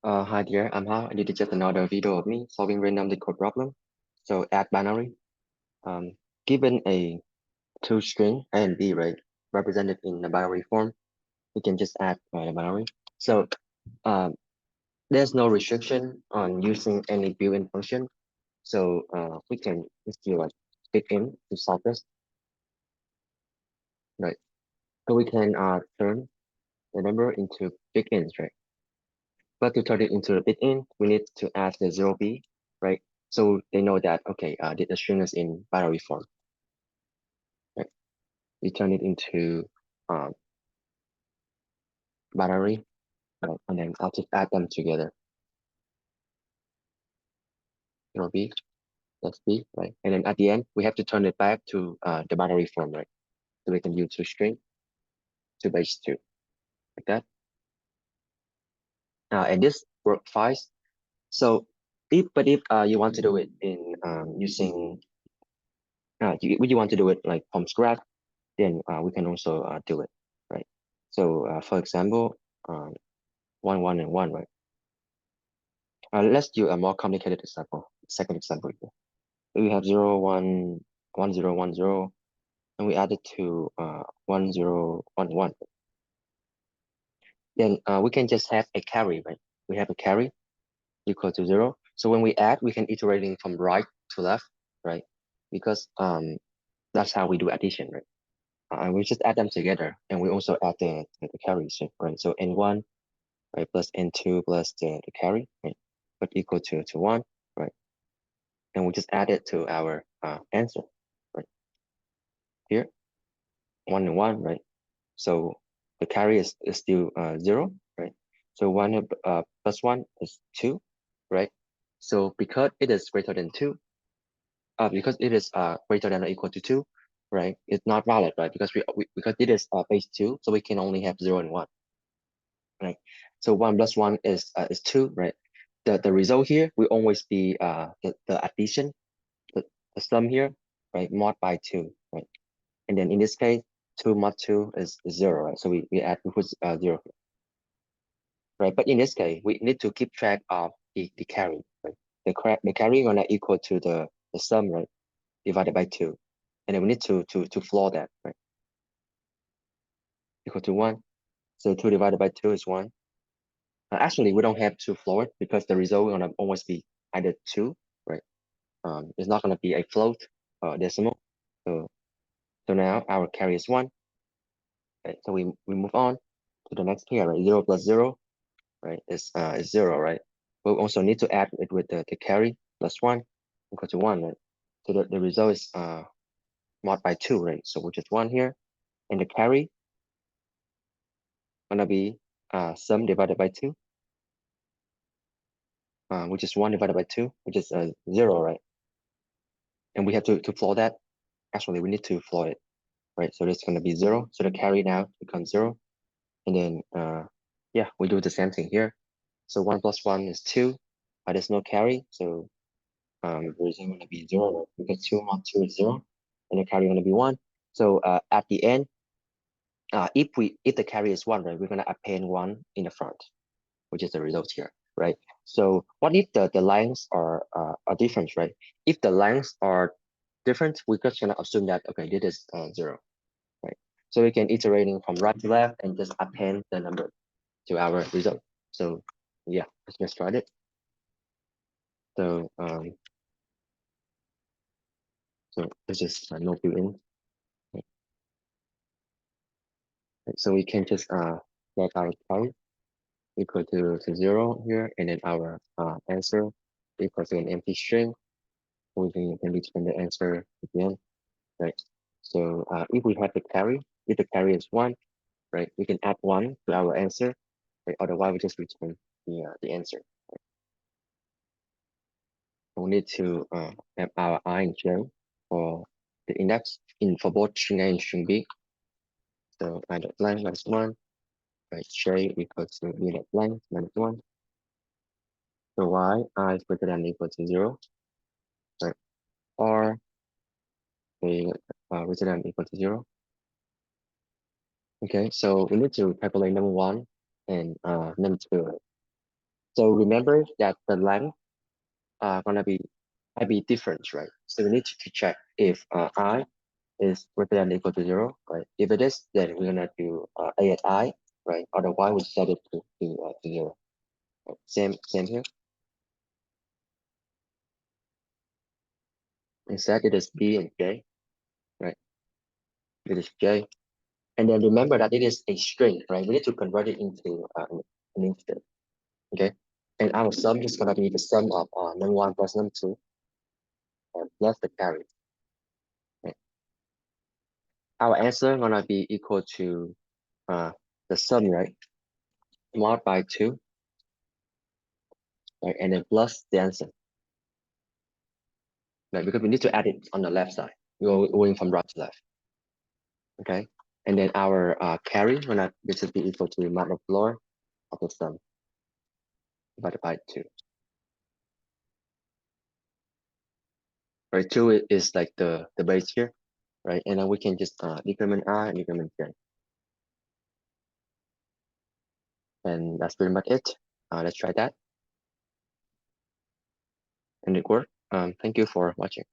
Hi there, I'm Ha. This is just another video of me solving random code problem. So add binary. Um, Given a two string A and B, right, represented in a binary form, we can just add the binary. So um, there's no restriction on using any built-in function. So we can just do like big in to solve this, right? So we can turn the number into big ins, right? But to turn it into a big int, we need to add the 0b, right? So they know that, okay, the string is in binary form, right? We turn it into um, binary, right? And then I'll just add them together. 0b, that's b, right? And then at the end, we have to turn it back to the binary form, right? So we can use to string to base 2, like that. And this works fine. So if you want to do it in using you want to do it like from scratch, then we can also do it, right? So for example, 1, 1, and 1, right? Let's do a more complicated example. Second example here. We have 0, 1, 1, 0, 1, 0, and we add it to 1, 0, 1, 1. Then we can just have a carry, right? We have a carry equal to 0. So when we add, we can iterating from right to left, right? Because that's how we do addition, right? We just add them together, and we also add the carries, right? So n1, right, plus n2 plus the carry, right, but equal to 1, right? And we just add it to our answer, right? Here, 1 and 1, right? So the carry is still 0, right? So 1 plus 1 is 2, right? So because it is greater than 2, because it is greater than or equal to 2, right? It's not valid, right? Because because it is base 2, so we can only have 0 and 1, right? So 1 plus 1 is 2, right? The result here will always be the addition, the, the sum here, right? Mod by 2, right? And then in this case, 2 mod 2 is 0, right? So we add, we put 0, right? But in this case, we need to keep track of the carry, right? The carry gonna equal to the sum, right? Divided by 2. And then we need to floor that, right? Equal to 1. So 2 divided by 2 is 1. Actually, we don't have to floor it because the result will gonna always be either 2, right? It's not gonna be a float decimal. So now our carry is 1. Right? So we move on to the next pair, right? 0 plus 0, right? Is 0, right? We'll also need to add it with the carry plus 1 equal to 1, right? So the result is mod by 2, right? So which is 1 here. And the carry gonna be sum divided by 2, which is 1 divided by 2, which is 0, right? And we have to floor that. Actually, we need to floor it, right? So it's gonna be 0. So the carry now becomes 0. And then yeah, we do the same thing here. So 1 plus 1 is 2, but there's no carry. So the result gonna be 0, right? Because 2 mod 2 is 0, and the carry gonna be 1. So at the end, if the carry is 1, right, we're gonna append 1 in the front, which is the result here, right? So what if the lengths are different, right? If the lengths are different, we're just gonna assume that, okay, this is 0, right? So we can iterating from right to left and just append the number to our result. So yeah, let's get started. So so this is no built-in. Right? So we can just get our count equal to 0 here, and then our answer equal to an empty string. We can return the answer again, right? So if we have the carry, if the carry is 1, right, we can add 1 to our answer, right? Otherwise we just return the answer. Right? We need to have our I and j for the index for both string A and string B. So I dot blank minus 1, right? J equals to b dot blank minus 1. So y I is greater than or equal to 0, right? Or a greater than or equal to 0. Okay, so we need to calculate number 1 and number 2. Right? So remember that the length are gonna be different, right? So we need to check if I is greater than or equal to 0, right? If it is, then we're gonna do a at I, right? Otherwise, we set it to 0. Right? Same here. Instead, it is B and J, right? It is J. And then remember that it is a string, right? We need to convert it into an integer, okay? And our sum is gonna be the sum of num1 plus num2 plus the carry. Right? Our answer gonna be equal to the sum, right? Mod by 2, right? And then plus the answer, right? Because we need to add it on the left side. We're going from right to left, okay? And then our carry gonna this be equal to mod of floor of the sum divided by 2. Right, 2 is like the base here, right? And then we can just decrement I and decrement J. And that's pretty much it. Let's try that. And it worked. Thank you for watching.